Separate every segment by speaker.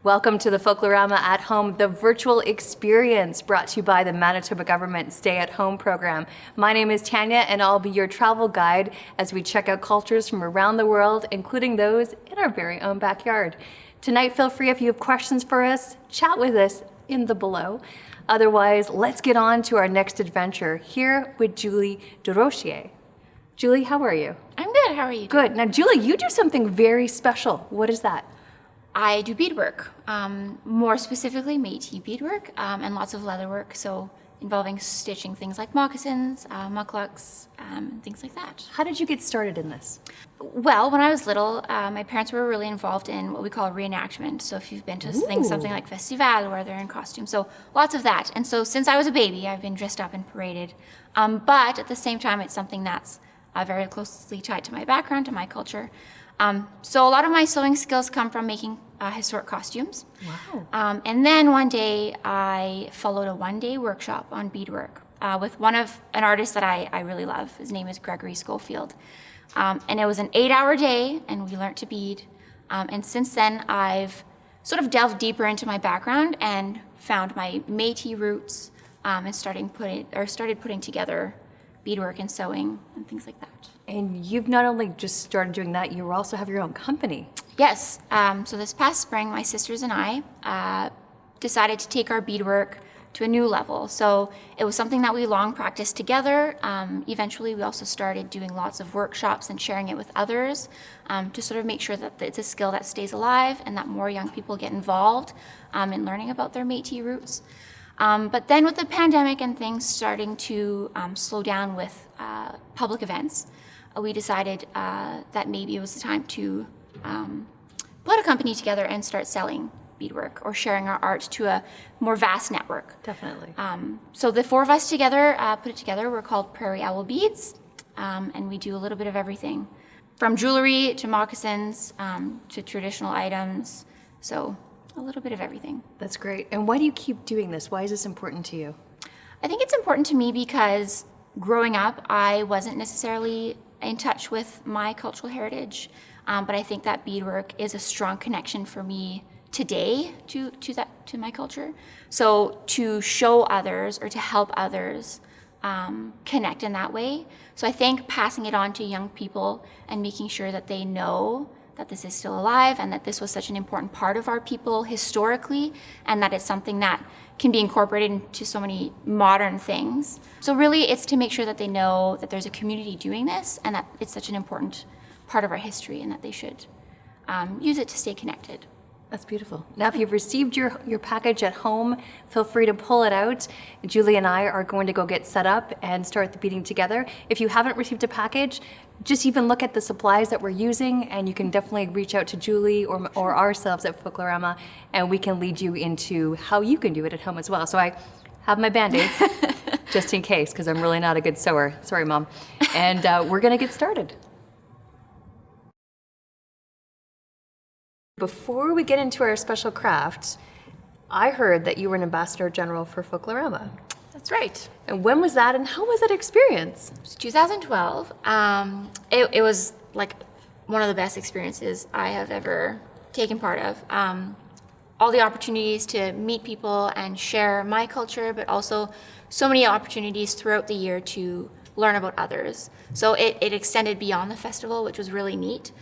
Speaker 1: Welcome to the Folklorama at Home, the virtual experience brought to you by the Manitoba Government Stay-at-Home program. My name is Tanya, and I'll be your travel guide as we check out cultures from around the world, including those in our very own backyard. Tonight, feel free if you have questions for us, chat with us in the below. Otherwise, let's get on to our next adventure here with Julie Desrochers. Julie, how are you?
Speaker 2: I'm good, how are you?
Speaker 1: Good. Now, Julie, you do something very special. What is that?
Speaker 2: I do beadwork, more specifically Métis beadwork, and lots of leather work, so involving stitching things like moccasins, mucklucks, things like that.
Speaker 1: How did you get started in this?
Speaker 2: Well, when I was little, my parents were really involved in what we call reenactment. So if you've been to something like Festival where they're in costume, so lots of that. And so since I was a baby, I've been dressed up and paraded. But at the same time, it's something that's very closely tied to my background, to my culture. So a lot of my sewing skills come from making historic costumes.
Speaker 1: Wow.
Speaker 2: And then one day I followed a one-day workshop on beadwork with an artist that I really love. His name is Gregory Scofield. And it was an 8-hour day, and we learned to bead. And since then I've sort of delved deeper into my background and found my Métis roots and started putting together beadwork and sewing and things like that.
Speaker 1: And you've not only just started doing that, you also have your own company.
Speaker 2: Yes. So this past spring, my sisters and I decided to take our beadwork to a new level. So it was something that we long practiced together. Eventually, we also started doing lots of workshops and sharing it with others to sort of make sure that it's a skill that stays alive and that more young people get involved in learning about their Métis roots. But then with the pandemic and things starting to slow down with public events, we decided that maybe it was the time to put a company together and start selling beadwork or sharing our art to a more vast network.
Speaker 1: Definitely.
Speaker 2: So the four of us together put it together. We're called Prairie Owl Beads, and we do a little bit of everything, from jewelry to moccasins to traditional items. So a little bit of everything.
Speaker 1: That's great. And why do you keep doing this? Why is this important to you?
Speaker 2: I think it's important to me because growing up, I wasn't necessarily in touch with my cultural heritage, but I think that beadwork is a strong connection for me today to my culture. So to show others or to help others connect in that way. So I think passing it on to young people and making sure that they know that this is still alive and that this was such an important part of our people historically, and that it's something that can be incorporated into so many modern things. So really it's to make sure that they know that there's a community doing this and that it's such an important part of our history and that they should use it to stay connected.
Speaker 1: That's beautiful. Now, if you've received your package at home, feel free to pull it out. Julie and I are going to go get set up and start the beading together. If you haven't received a package, just even look at the supplies that we're using, and you can definitely reach out to Julie or ourselves at Folklorama, and we can lead you into how you can do it at home as well. So I have my Band-Aids, just in case, because I'm really not a good sewer. Sorry, Mom. And we're gonna get started. Before we get into our special craft, I heard that you were an ambassador general for Folklorama.
Speaker 2: That's right.
Speaker 1: And when was that, and how was that experience?
Speaker 2: It was 2012. It was like one of the best experiences I have ever taken part of. All the opportunities to meet people and share my culture, but also so many opportunities throughout the year to learn about others. So it extended beyond the festival, which was really neat.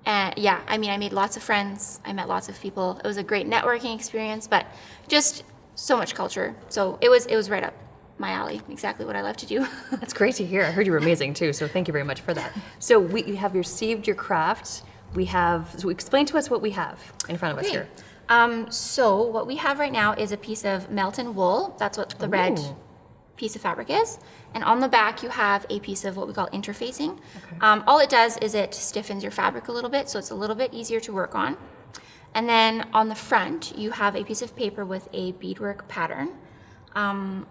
Speaker 2: And yeah, I mean, I made lots of friends. I met lots of people. It was a great networking experience, but just so much culture. So it was right up my alley, exactly what I love to do.
Speaker 1: That's great to hear. I heard you were amazing too, so thank you very much for that. So you have received your craft. So explain to us what we have in front of us here.
Speaker 2: So what we have right now is a piece of Melton wool. That's what the red piece of fabric is. And on the back, you have a piece of what we call interfacing. Okay. All it does is it stiffens your fabric a little bit, so it's a little bit easier to work on. And then on the front, you have a piece of paper with a beadwork pattern,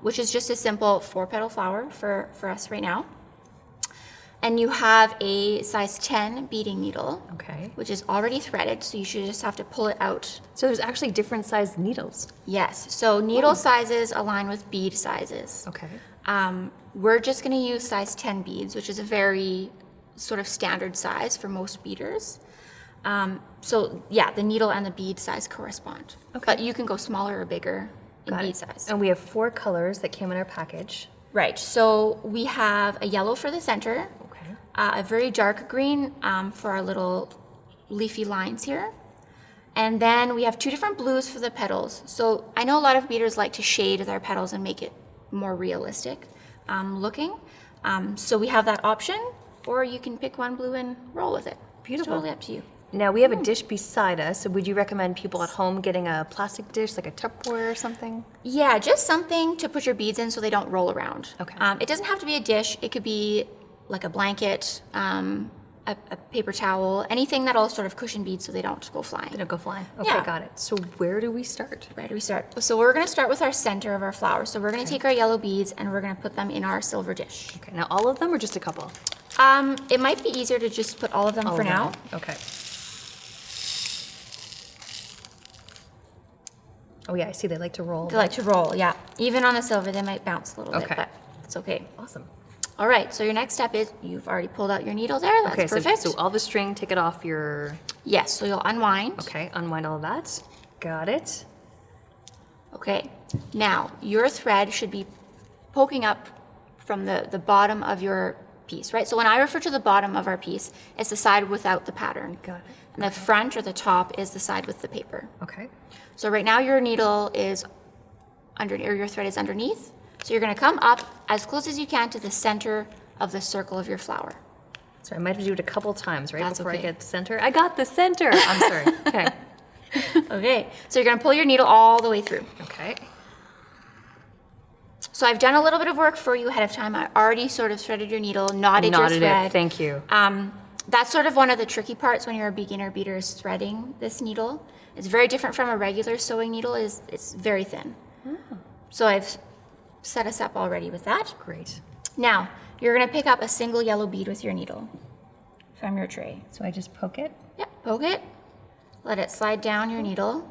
Speaker 2: which is just a simple 4-petal flower for us right now. And you have a size 10 beading needle,
Speaker 1: Okay.
Speaker 2: which is already threaded, so you should just have to pull it out.
Speaker 1: So there's actually different sized needles.
Speaker 2: Yes, so needle sizes align with bead sizes.
Speaker 1: Okay.
Speaker 2: We're just going to use size 10 beads, which is a very sort of standard size for most beaders. So yeah, the needle and the bead size correspond.
Speaker 1: Okay.
Speaker 2: But you can go smaller or bigger in
Speaker 1: Got
Speaker 2: bead
Speaker 1: it.
Speaker 2: size.
Speaker 1: And we have 4 colors that came in our package.
Speaker 2: Right, so we have a yellow for the center,
Speaker 1: Okay.
Speaker 2: a very dark green for our little leafy lines here. And then we have 2 different blues for the petals. So I know a lot of beaders like to shade their petals and make it more realistic looking. So we have that option, or you can pick one blue and roll with it.
Speaker 1: Beautiful.
Speaker 2: It's totally up to you.
Speaker 1: Now we have a dish beside us. So would you recommend people at home getting a plastic dish, like a Tupperware or something?
Speaker 2: Yeah, just something to put your beads in so they don't roll around.
Speaker 1: Okay.
Speaker 2: It doesn't have to be a dish. It could be like a blanket, a paper towel, anything that'll sort of cushion beads so they don't go flying.
Speaker 1: They don't go flying. Okay,
Speaker 2: Yeah.
Speaker 1: got it. So where do we start?
Speaker 2: Where do we start? So we're going to start with our center of our flower. So we're going to take our yellow beads and we're going to put them in our silver dish.
Speaker 1: Okay, now all of them or just a couple?
Speaker 2: It might be easier to just put all of them
Speaker 1: All
Speaker 2: for
Speaker 1: of
Speaker 2: now.
Speaker 1: them. Okay. Oh yeah, I see they like to roll.
Speaker 2: They like to roll, yeah. Even on the silver, they might bounce a little
Speaker 1: Okay.
Speaker 2: bit, but it's okay.
Speaker 1: Awesome.
Speaker 2: All right, so your next step is you've already pulled out your needle there. That's
Speaker 1: Okay,
Speaker 2: perfect.
Speaker 1: so all the string, take it off your...
Speaker 2: Yes, so you'll unwind.
Speaker 1: Okay, unwind all of that. Got it.
Speaker 2: Okay, now your thread should be poking up from the bottom of your piece, right? So when I refer to the bottom of our piece, it's the side without the pattern.
Speaker 1: Got it.
Speaker 2: And the front or the top is the side with the paper.
Speaker 1: Okay.
Speaker 2: So right now your needle is under, or your thread is underneath. So you're gonna come up as close as you can to the center of the circle of your flower.
Speaker 1: So I might have to do it a couple times, right?
Speaker 2: That's
Speaker 1: Before I
Speaker 2: okay.
Speaker 1: get the center. I got the center. I'm sorry. Okay.
Speaker 2: Okay, so you're gonna pull your needle all the way through.
Speaker 1: Okay.
Speaker 2: So I've done a little bit of work for you ahead of time. I already sort of threaded your needle, knotted your
Speaker 1: Knotted
Speaker 2: thread.
Speaker 1: it. Thank you.
Speaker 2: That's sort of one of the tricky parts when you're a beginner beater is threading this needle. It's very different from a regular sewing needle. It's very thin. So I've set us up already with that.
Speaker 1: Great.
Speaker 2: Now, you're gonna pick up a single yellow bead with your needle from your tray.
Speaker 1: So I just poke it.
Speaker 2: Yep, poke it, let it slide down your needle,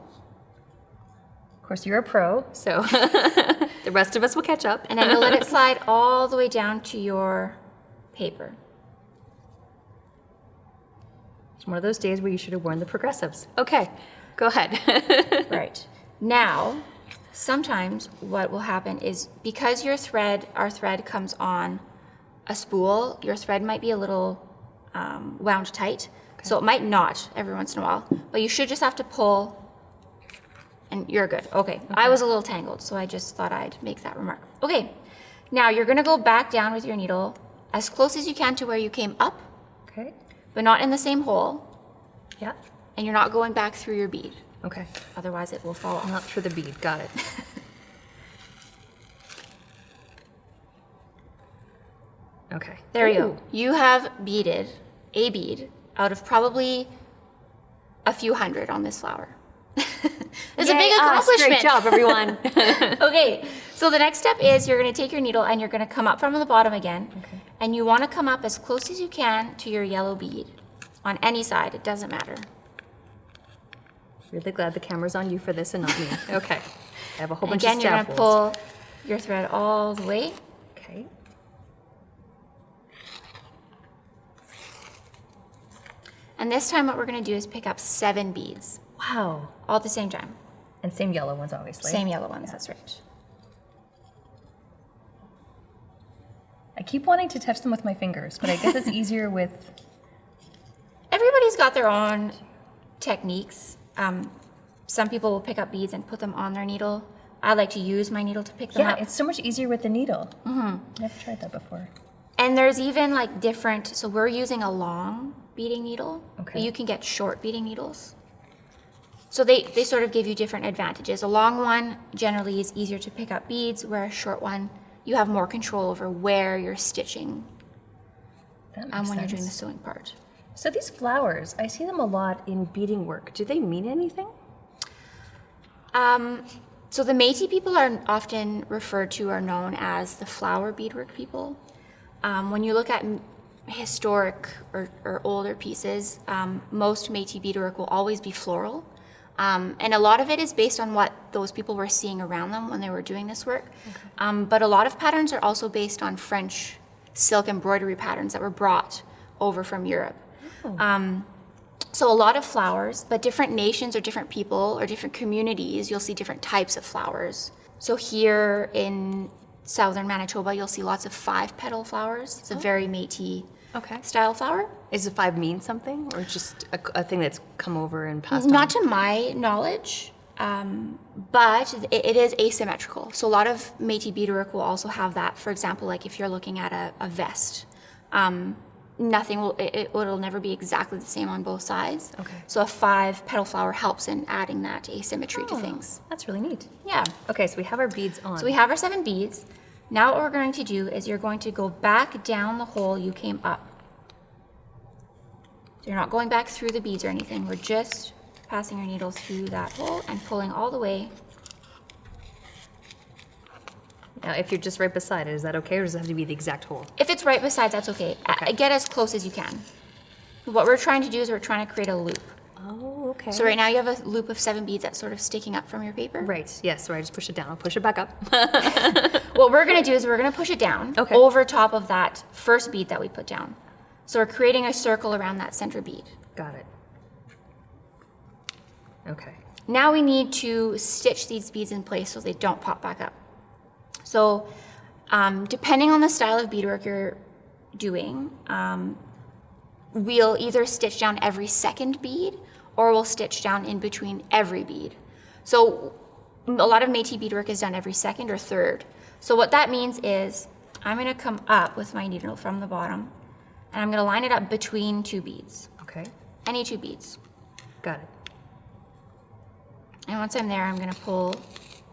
Speaker 1: Of course, you're a pro, so the rest of us will catch up.
Speaker 2: and then you'll let it slide all the way down to your paper.
Speaker 1: It's one of those days where you should have worn the progressives. Okay, go ahead.
Speaker 2: Right. Now, sometimes what will happen is because our thread comes on a spool, your thread might be a little wound tight. So it might knot every once in a while, but you should just have to pull and you're good. Okay. I was a little tangled, so I just thought I'd make that remark. Okay. Now you're gonna go back down with your needle as close as you can to where you came up,
Speaker 1: Okay.
Speaker 2: but not in the same hole,
Speaker 1: Yeah.
Speaker 2: and you're not going back through your bead.
Speaker 1: Okay.
Speaker 2: Otherwise it will fall off.
Speaker 1: Not through the bead. Got it. Okay.
Speaker 2: There you
Speaker 1: Ooh.
Speaker 2: go. You have beaded a bead out of probably a few hundred on this flower. It's a
Speaker 1: Yay,
Speaker 2: big
Speaker 1: us.
Speaker 2: accomplishment.
Speaker 1: Great job, everyone.
Speaker 2: Okay, so the next step is you're going to take your needle and you're going to come up from the bottom again.
Speaker 1: Okay.
Speaker 2: And you want to come up as close as you can to your yellow bead on any side. It doesn't matter.
Speaker 1: Really glad the camera's on you for this and not me. Okay. I have a whole bunch
Speaker 2: Again,
Speaker 1: of
Speaker 2: you're going
Speaker 1: stab
Speaker 2: to
Speaker 1: holes.
Speaker 2: pull your thread all the way.
Speaker 1: Okay.
Speaker 2: And this time what we're going to do is pick up 7 beads
Speaker 1: Wow.
Speaker 2: all at the same time.
Speaker 1: And same yellow ones, obviously.
Speaker 2: Same yellow ones, that's right.
Speaker 1: I keep wanting to touch them with my fingers, but I guess it's easier with...
Speaker 2: Everybody's got their own techniques. Some people will pick up beads and put them on their needle. I like to use my needle to pick them
Speaker 1: Yeah,
Speaker 2: up.
Speaker 1: it's so much easier with the needle. Mm-hmm. Never tried that before.
Speaker 2: And there's even like different, so we're using a long beading needle,
Speaker 1: Okay.
Speaker 2: but you can get short beading needles. So they sort of give you different advantages. A long one generally is easier to pick up beads, where a short one, you have more control over where you're stitching
Speaker 1: That makes
Speaker 2: when you're
Speaker 1: sense.
Speaker 2: doing the sewing part.
Speaker 1: So these flowers, I see them a lot in beading work. Do they mean anything?
Speaker 2: So the Métis people are often referred to or known as the flower beadwork people. When you look at historic or older pieces, most Métis beadwork will always be floral. And a lot of it is based on what those people were seeing around them when they were doing this work. Okay. But a lot of patterns are also based on French silk embroidery patterns that were brought over from Europe. Oh. So a lot of flowers, but different nations or different people or different communities, you'll see different types of flowers. So here in southern Manitoba, you'll see lots of 5-petal flowers. It's a very Métis style flower.
Speaker 1: Is the 5 mean something, or just a thing that's come over and passed on?
Speaker 2: Not to my knowledge, but it is asymmetrical. So a lot of Métis beadwork will also have that. For example, like if you're looking at a vest, it'll never be exactly the same on both sides. Okay. So a 5-petal flower helps in adding that asymmetry to things.
Speaker 1: That's really neat.
Speaker 2: Yeah.
Speaker 1: Okay, so we have our beads on.
Speaker 2: So we have our 7 beads. Now what we're going to do is you're going to go back down the hole you came up. So you're not going back through the beads or anything. We're just passing your needle through that hole and pulling all the way.
Speaker 1: Now, if you're just right beside it, is that okay, or does it have to be the exact hole?
Speaker 2: If it's right beside, that's okay. Get as close as you can. What we're trying to do is we're trying to create a loop.
Speaker 1: Oh, okay.
Speaker 2: So right now you have a loop of 7 beads that's sort of sticking up from your paper.
Speaker 1: Right, yes, so I just push it down. I'll push it back up.
Speaker 2: What we're gonna do is we're gonna push it down over top of that first bead that we put down. So we're creating a circle around that center bead.
Speaker 1: Got it. Okay.
Speaker 2: Now we need to stitch these beads in place so they don't pop back up. So depending on the style of beadwork you're doing, we'll either stitch down every second bead or we'll stitch down in between every bead. So a lot of Métis beadwork is done every second or third. So what that means is I'm gonna come up with my needle from the bottom and I'm gonna line it up between 2 beads.
Speaker 1: Okay.
Speaker 2: Any 2 beads.
Speaker 1: Got it.
Speaker 2: And once I'm there, I'm gonna pull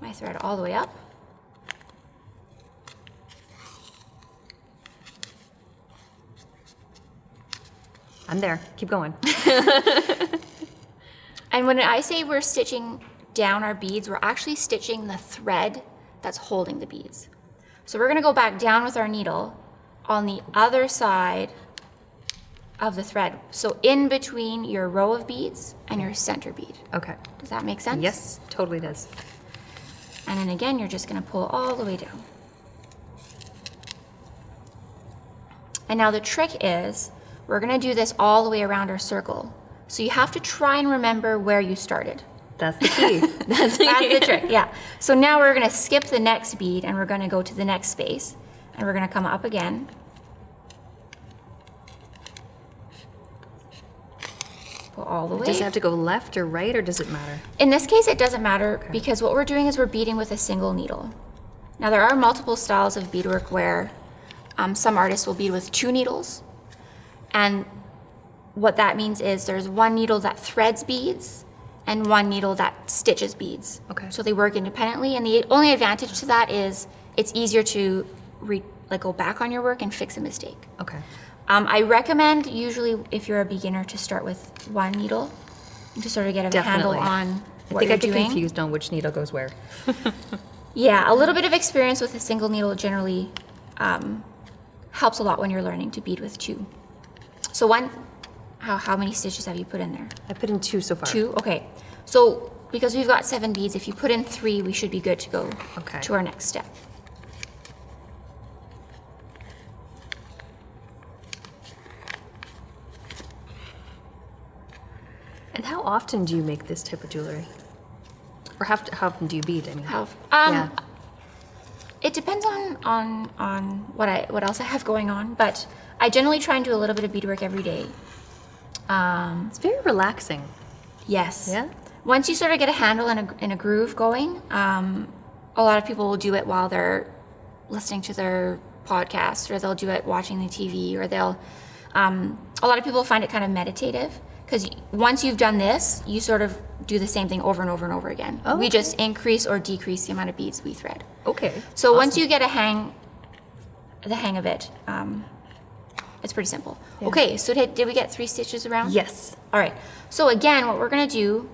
Speaker 2: my thread all the way up.
Speaker 1: I'm there. Keep going.
Speaker 2: And when I say we're stitching down our beads, we're actually stitching the thread that's holding the beads. So we're gonna go back down with our needle on the other side of the thread. So in between your row of beads and your center bead.
Speaker 1: Okay.
Speaker 2: Does that make sense?
Speaker 1: Yes, totally does.
Speaker 2: And then again, you're just gonna pull all the way down. And now the trick is, we're gonna do this all the way around our circle. So you have to try and remember where you started.
Speaker 1: That's the key.
Speaker 2: That's the trick, yeah. So now we're gonna skip the next bead and we're gonna go to the next space. And we're gonna come up again. Pull all the way.
Speaker 1: Does it have to go left or right, or does it matter?
Speaker 2: In this case, it doesn't matter because what we're doing is we're beading with a single needle. Now there are multiple styles of beadwork where some artists will bead with 2 needles. And what that means is there's 1 needle that threads beads and 1 needle that stitches beads. Okay. So they work independently, and the only advantage to that is it's easier to go back on your work and fix a mistake.
Speaker 1: Okay.
Speaker 2: I recommend usually if you're a beginner to start with 1 needle to sort of get a handle on what you're doing. I think I get confused on which needle goes where. Yeah, a little bit of experience with a single needle generally helps a lot when you're learning to bead with 2. So how many stitches have you put in there?
Speaker 1: I put in 2 so far.
Speaker 2: 2, okay. So because we've got 7 beads, if you put in 3, we should be good to go to our next step.
Speaker 1: And how often do you make this type of jewelry? Or how often do you bead, I mean?
Speaker 2: Yeah. It depends on what else I have going on, but I generally try and do a little bit of beadwork every day.
Speaker 1: It's very relaxing.
Speaker 2: Yes.
Speaker 1: Yeah?
Speaker 2: Once you sort of get a handle and a groove going, a lot of people will do it while they're listening to their podcast, or they'll do it watching the TV, or they'll, a lot of people find it kind of meditative, because once you've done this, you sort of do the same thing over and over and over again. Oh, we just increase or decrease the amount of beads we thread.
Speaker 1: Okay.
Speaker 2: So awesome. Once you get the hang of it, it's pretty simple. Yeah. Okay, so did we get 3 stitches around?
Speaker 1: Yes.
Speaker 2: All right. So again, what we're gonna do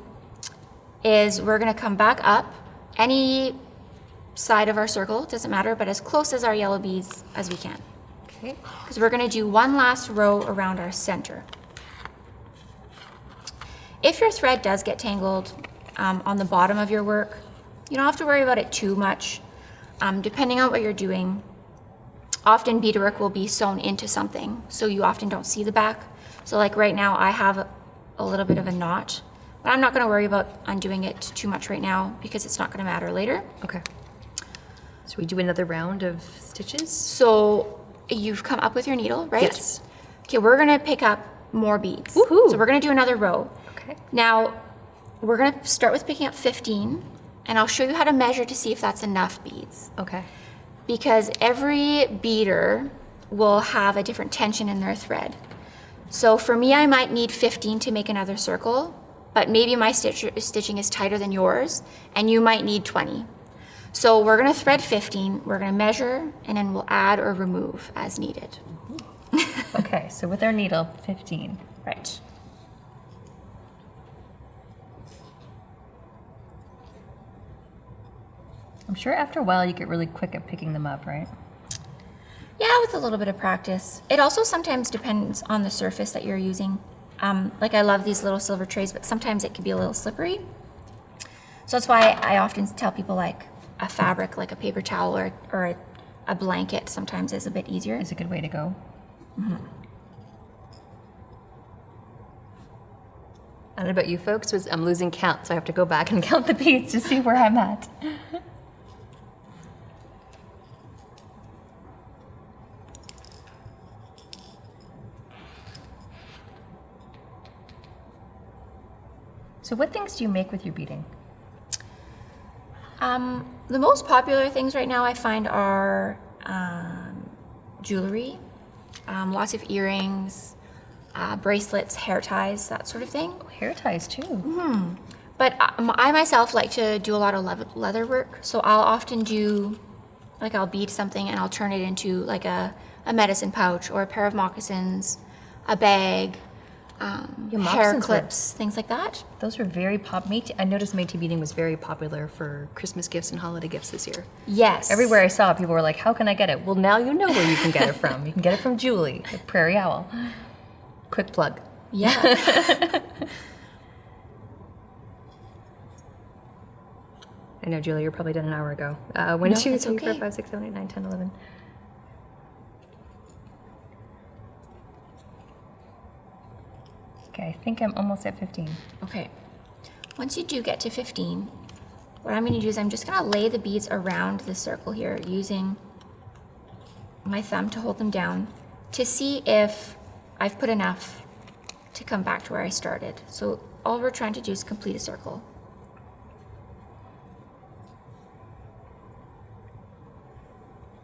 Speaker 2: is we're gonna come back up any side of our circle, doesn't matter, but as close as our yellow beads as we can.
Speaker 1: Okay. Okay.
Speaker 2: because we're going to do one last row around our center. If your thread does get tangled on the bottom of your work, you don't have to worry about it too much. Depending on what you're doing, often beadwork will be sewn into something, so you often don't see the back. So like right now, I have a little bit of a knot, but I'm not going to worry about undoing it too much right now because it's not going to matter later.
Speaker 1: Okay. So we do another round of stitches?
Speaker 2: So you've come up with your needle, right?
Speaker 1: Yes.
Speaker 2: Okay, we're going to pick up more beads.
Speaker 1: Woohoo.
Speaker 2: So we're going to do another row.
Speaker 1: Okay.
Speaker 2: Now, we're going to start with picking up 15, and I'll show you how to measure to see if that's enough beads.
Speaker 1: Okay.
Speaker 2: Because every beader will have a different tension in their thread. So for me, I might need 15 to make another circle, but maybe my stitching is tighter than yours, and you might need 20. So we're going to thread 15, we're going to measure, and then we'll add or remove as needed.
Speaker 1: Okay, so with our needle, 15.
Speaker 2: Right.
Speaker 1: I'm sure after a while you get really quick at picking them up, right?
Speaker 2: Yeah, with a little bit of practice. It also sometimes depends on the surface that you're using. Like I love these little silver trays, but sometimes it can be a little slippery. So that's why I often tell people like a fabric, like a paper towel or a blanket sometimes is a bit easier.
Speaker 1: Is a good way to go. Mm-hmm. I don't know about you folks, but I'm losing count, so I have to go back and count the beads to see where I'm at. So what things do you make with your beading?
Speaker 2: The most popular things right now I find are jewelry, lots of earrings, bracelets, hair ties, that sort of thing.
Speaker 1: Oh, hair ties too.
Speaker 2: Mm-hmm. But I myself like to do a lot of leather work, so I'll often do, like I'll bead something and I'll turn it into like a medicine pouch or a pair of moccasins, a bag, hair clips, things like that.
Speaker 1: Those were very I noticed Métis beading was very popular for Christmas gifts and holiday gifts this year.
Speaker 2: Yes.
Speaker 1: Everywhere I saw, people were like, how can I get it? Well, now you know where you can get it from. You can get it from Julie, the Prairie Owl. Quick plug.
Speaker 2: Yeah.
Speaker 1: I know, Julie, you're probably done an hour ago. 1, 2, 3, 4,
Speaker 2: okay.
Speaker 1: 5, 6, 7, 8, 9, 10, 11. Okay, I think I'm almost at 15.
Speaker 2: Okay. Once you do get to 15, what I'm going to do is I'm just going to lay the beads around the circle here using my thumb to hold them down to see if I've put enough to come back to where I started. So all we're trying to do is complete a circle.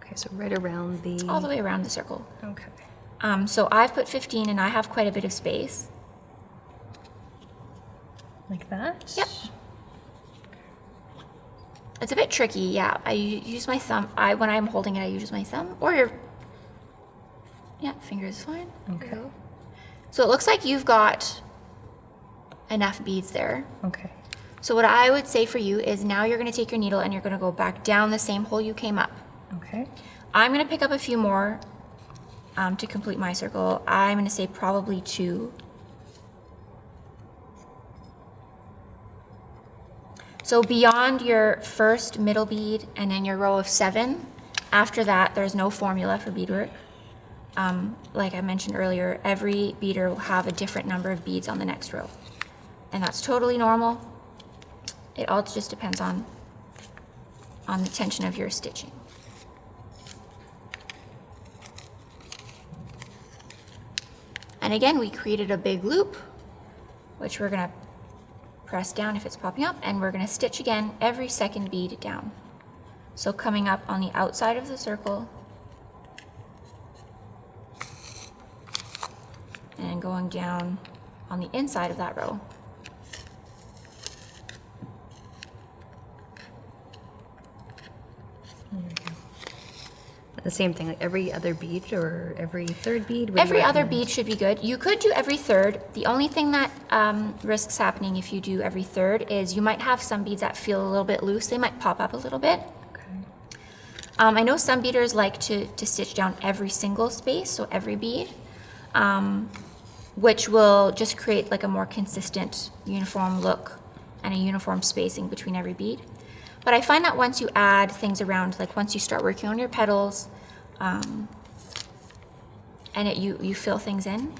Speaker 1: Okay, so right around the...
Speaker 2: All the way around the circle.
Speaker 1: Okay.
Speaker 2: So I've put 15 and I have quite a bit of space.
Speaker 1: Like that?
Speaker 2: Yep. It's a bit tricky, yeah. I use my thumb. When I'm holding it, I use my thumb or your, finger is fine.
Speaker 1: Okay.
Speaker 2: So it looks like you've got enough beads there.
Speaker 1: Okay.
Speaker 2: So what I would say for you is now you're going to take your needle and you're going to go back down the same hole you came up.
Speaker 1: Okay.
Speaker 2: I'm going to pick up a few more to complete my circle. I'm going to say probably 2. So beyond your first middle bead and then your row of 7, after that there's no formula for beadwork. Like I mentioned earlier, every beader will have a different number of beads on the next row. And that's totally normal. It all just depends on the tension of your stitching. And again, we created a big loop, which we're gonna press down if it's popping up, and we're going to stitch again every second bead down. So coming up on the outside of the circle and going down on the inside of that row.
Speaker 1: There we go. The same thing, like every other bead or every third bead?
Speaker 2: Every other bead should be good. You could do every third. The only thing that risks happening if you do every third is you might have some beads that feel a little bit loose. They might pop up a little bit. I know some beaders like to stitch down every single space, so every bead, which will just create like a more consistent uniform look and a uniform spacing between every bead. But I find that once you add things around, like once you start working on your petals, and you fill things in,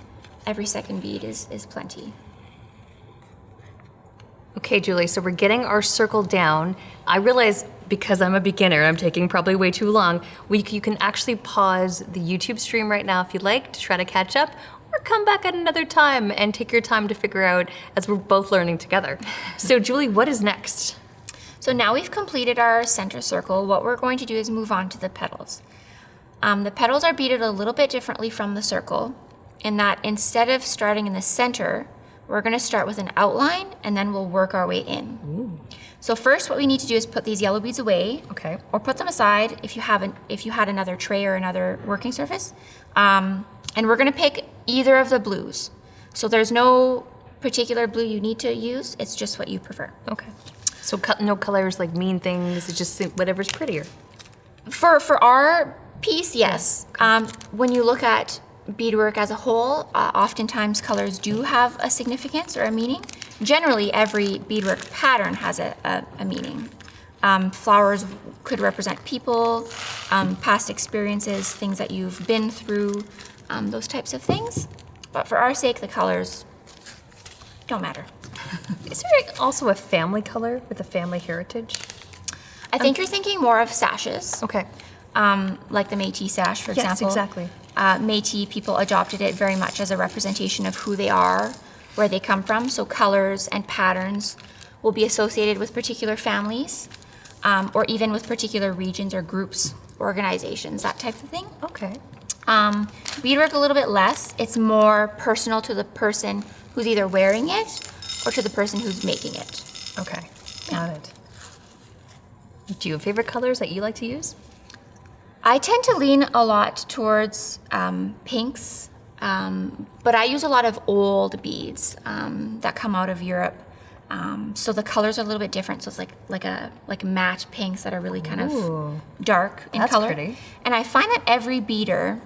Speaker 2: every second bead is plenty.
Speaker 1: Okay, Julie, so we're getting our circle down. I realize because I'm a beginner, I'm taking probably way too long. You can actually pause the YouTube stream right now if you'd like to try to catch up, or come back at another time and take your time to figure out as we're both learning together. So Julie, what is next?
Speaker 2: So now we've completed our center circle. What we're going to do is move on to the petals. The petals are beaded a little bit differently from the circle in that instead of starting in the center, we're going to start with an outline and then we'll work our way in.
Speaker 1: Ooh.
Speaker 2: So first what we need to do is put these yellow beads away.
Speaker 1: Okay.
Speaker 2: Or put them aside if you had another tray or another working surface. And we're going to pick either of the blues. So there's no particular blue you need to use, it's just what you prefer.
Speaker 1: Okay. So no colors like mean things, it's just whatever's prettier.
Speaker 2: For our piece, yes. When you look at beadwork as a whole, oftentimes colors do have a significance or a meaning. Generally, every beadwork pattern has a meaning. Flowers could represent people, past experiences, things that you've been through, those types of things. But for our sake, the colors don't matter.
Speaker 1: Is there also a family color with a family heritage?
Speaker 2: I think you're thinking more of sashes.
Speaker 1: Okay.
Speaker 2: Like the Métis sash, for example.
Speaker 1: Yes, exactly.
Speaker 2: Métis people adopted it very much as a representation of who they are, where they come from. So colors and patterns will be associated with particular families, or even with particular regions or groups, organizations, that type of thing.
Speaker 1: Okay.
Speaker 2: Beadwork a little bit less. It's more personal to the person who's either wearing it or to the person who's making it.
Speaker 1: Okay. Got it. Do you have favorite colors that you like to use?
Speaker 2: I tend to lean a lot towards pinks, but I use a lot of old beads that come out of Europe. So the colors are a little bit different. So it's like matte pinks that are really kind of dark in
Speaker 1: That's
Speaker 2: color.
Speaker 1: pretty.
Speaker 2: And I find that every beader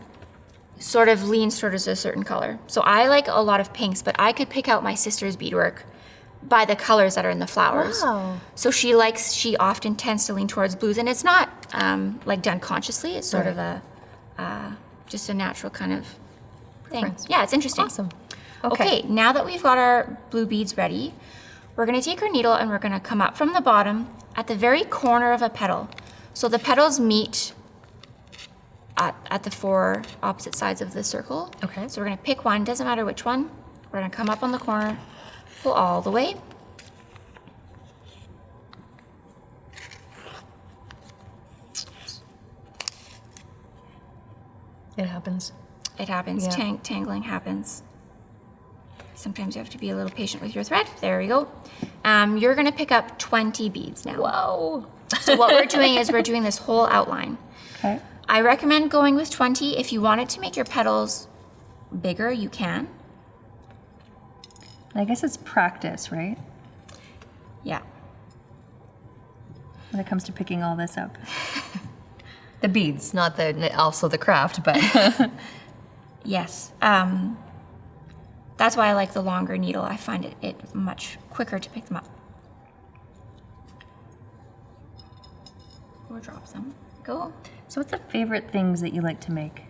Speaker 2: sort of leans towards a certain color. So I like a lot of pinks, but I could pick out my sister's beadwork by the colors that are in the flowers.
Speaker 1: Wow.
Speaker 2: So she often tends to lean towards blues, and it's not like done consciously. It's sort of just a natural kind of thing.
Speaker 1: Preference.
Speaker 2: Yeah, it's interesting.
Speaker 1: Awesome.
Speaker 2: Okay, now that we've got our blue beads ready, we're gonna take our needle and we're gonna come up from the bottom at the very corner of a petal. So the petals meet at the four opposite sides of the circle.
Speaker 1: Okay.
Speaker 2: So we're gonna pick one, doesn't matter which one. We're gonna come up on the corner, pull all the way.
Speaker 1: It happens.
Speaker 2: It happens,
Speaker 1: Yeah.
Speaker 2: tangling happens. Sometimes you have to be a little patient with your thread. There we go. You're gonna pick up 20 beads now.
Speaker 1: Whoa.
Speaker 2: So what we're doing is we're doing this whole outline.
Speaker 1: Okay.
Speaker 2: I recommend going with 20. If you wanted to make your petals bigger, you can.
Speaker 1: I guess it's practice, right?
Speaker 2: Yeah.
Speaker 1: When it comes to picking all this up. The beads, not also the craft, but.
Speaker 2: Yes. That's why I like the longer needle. I find it much quicker to pick them up. Or drop them. Go.
Speaker 1: So what's the favorite things that you like to make?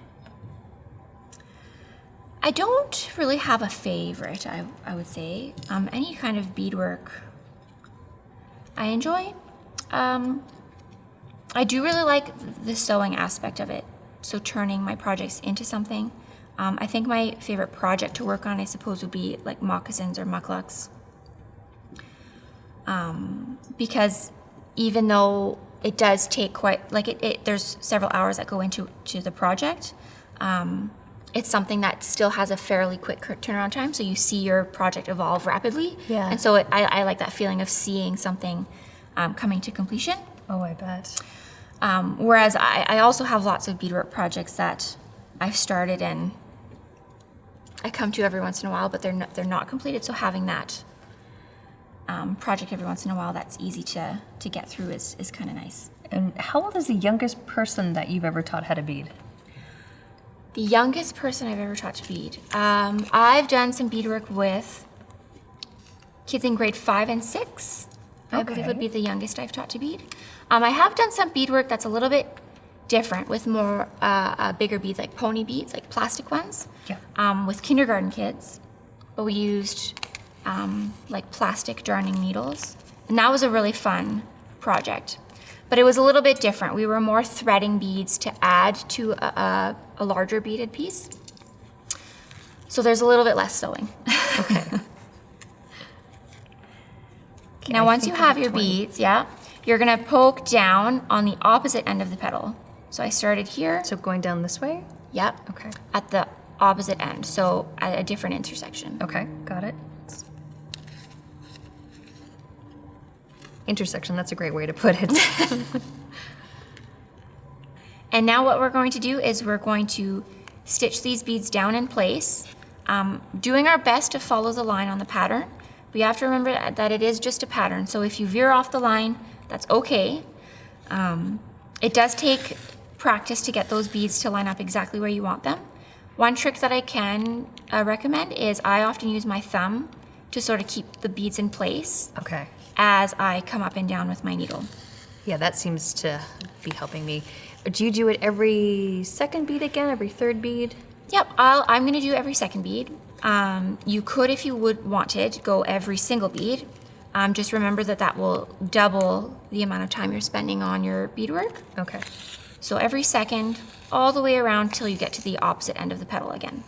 Speaker 2: I don't really have a favorite, I would say. Any kind of beadwork I enjoy. I do really like the sewing aspect of it. So turning my projects into something. I think my favorite project to work on, I suppose, would be like moccasins or mucklucks. Because even though it does take quite, there's several hours that go into the project, it's something that still has a fairly quick turnaround time, so you see your project evolve rapidly.
Speaker 1: Yeah.
Speaker 2: And so I like that feeling of seeing something coming to completion.
Speaker 1: Oh, I bet.
Speaker 2: Whereas I also have lots of beadwork projects that I've started and I come to every once in a while, but they're not completed. So having that project every once in a while that's easy to get through is kind of nice.
Speaker 1: And how old is the youngest person that you've ever taught how to bead?
Speaker 2: The youngest person I've ever taught to bead. I've done some beadwork with kids in grade 5 and 6. I believe would be the youngest I've taught to bead. I have done some beadwork that's a little bit different with more bigger beads, like pony beads, like plastic ones, with kindergarten kids. But we used like plastic darning needles. And that was a really fun project. But it was a little bit different. We were more threading beads to add to a larger beaded piece. So there's a little bit less sewing.
Speaker 1: Okay.
Speaker 2: Now once you have your beads, you're gonna poke down on the opposite end of the petal. So I started here.
Speaker 1: So going down this way?
Speaker 2: Yep.
Speaker 1: Okay.
Speaker 2: At the opposite end, so at a different intersection.
Speaker 1: Okay, got it. Intersection, that's a great way to put it.
Speaker 2: And now what we're going to do is we're going to stitch these beads down in place, doing our best to follow the line on the pattern. We have to remember that it is just a pattern, so if you veer off the line, that's okay. It does take practice to get those beads to line up exactly where you want them. One trick that I can recommend is I often use my thumb to sort of keep the beads in place.
Speaker 1: Okay.
Speaker 2: As I come up and down with my needle.
Speaker 1: Yeah, that seems to be helping me. Do you do it every second bead again, every third bead?
Speaker 2: Yep, I'm gonna do every second bead. You could, if you wanted, go every single bead. Just remember that will double the amount of time you're spending on your beadwork.
Speaker 1: Okay.
Speaker 2: So every second, all the way around till you get to the opposite end of the petal again.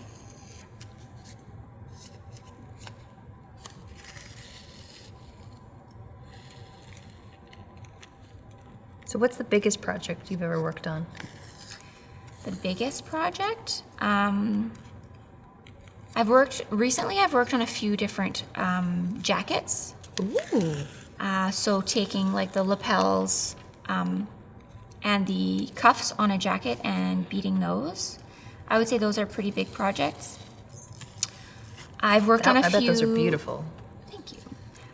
Speaker 1: So what's the biggest project you've ever worked on?
Speaker 2: The biggest project? I've worked on a few different jackets.
Speaker 1: Ooh.
Speaker 2: So taking like the lapels and the cuffs on a jacket and beading those. I would say those are pretty big projects. I've worked on a few.
Speaker 1: I bet those are beautiful.
Speaker 2: Thank you.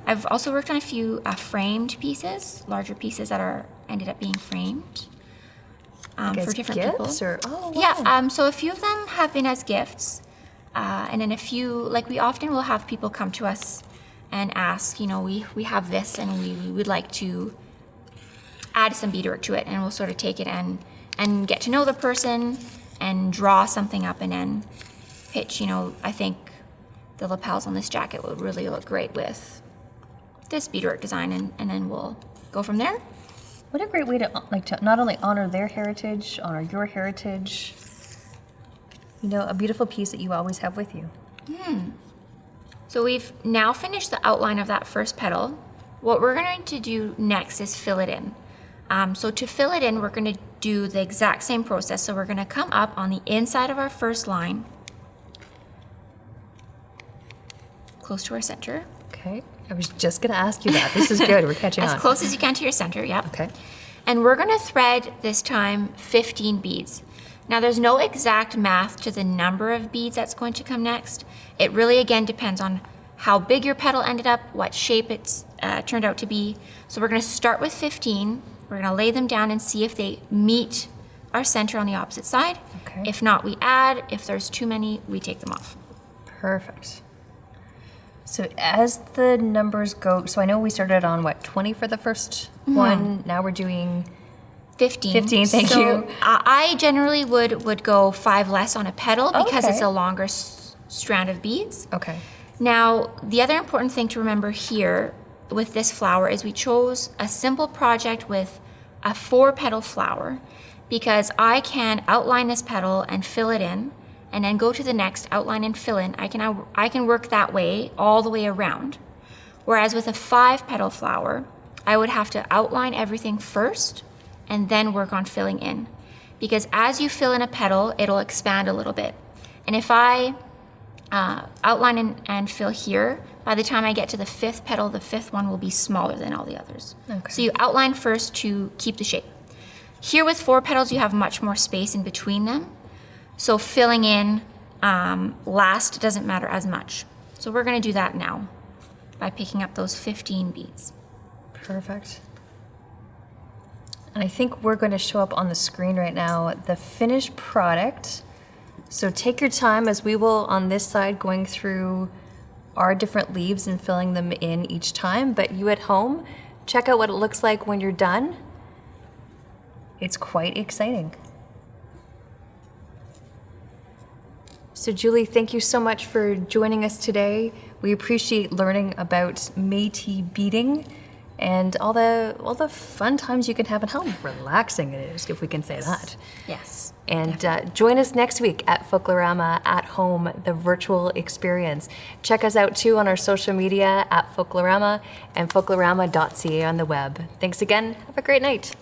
Speaker 2: I've also worked on a few framed pieces, larger pieces that ended up being framed for different
Speaker 1: gifts
Speaker 2: people.
Speaker 1: Or, oh, wow.
Speaker 2: Yeah, so a few of them have been as gifts. And then a few, like we often will have people come to us and ask, we have this and we would like to add some beadwork to it, and we'll sort of take it and get to know the person and draw something up and then pitch, I think the lapels on this jacket would really look great with this beadwork design, and then we'll go from there.
Speaker 1: What a great way to not only honor their heritage, honor your heritage. A beautiful piece that you always have with you.
Speaker 2: So we've now finished the outline of that first petal. What we're going to do next is fill it in. So to fill it in, we're going to do the exact same process. So we're going to come up on the inside of our first line, close to our center.
Speaker 1: Okay, I was just going to ask you that. This is good, we're catching on.
Speaker 2: As close as you can to your center, yep.
Speaker 1: Okay.
Speaker 2: And we're going to thread this time 15 beads. Now there's no exact math to the number of beads that's going to come next. It really again depends on how big your petal ended up, what shape it's turned out to be. So we're going to start with 15. We're going to lay them down and see if they meet our center on the opposite side.
Speaker 1: Okay.
Speaker 2: If not, we add. If there's too many, we take them off.
Speaker 1: Perfect. So as the numbers go, so I know we started on 20 for the first one. Now we're doing
Speaker 2: 15.
Speaker 1: 15, thank you.
Speaker 2: I generally would go 5 less on a petal because
Speaker 1: Okay.
Speaker 2: it's a longer strand of beads.
Speaker 1: Okay.
Speaker 2: Now, the other important thing to remember here with this flower is we chose a simple project with a 4-petal flower because I can outline this petal and fill it in and then go to the next, outline and fill in. I can work that way all the way around. Whereas with a 5-petal flower, I would have to outline everything first and then work on filling in. Because as you fill in a petal, it'll expand a little bit. And if I outline and fill here, by the time I get to the 5th petal, the 5th one will be smaller than all the others.
Speaker 1: Okay.
Speaker 2: So you outline first to keep the shape. Here with 4 petals, you have much more space in between them. So filling in last doesn't matter as much. So we're gonna do that now by picking up those 15 beads.
Speaker 1: Perfect. And I think we're going to show up on the screen right now the finished product. So take your time as we will on this side going through our different leaves and filling them in each time. But you at home, check out what it looks like when you're done. It's quite exciting. So Julie, thank you so much for joining us today. We appreciate learning about Métis beading and all the fun times you can have at home. Relaxing it is, if we can say that.
Speaker 2: Yes.
Speaker 1: And join us next week at Folklorama at Home, the virtual experience. Check us out too on our social media at Folklorama and folklorama.ca on the web. Thanks again. Have a great night.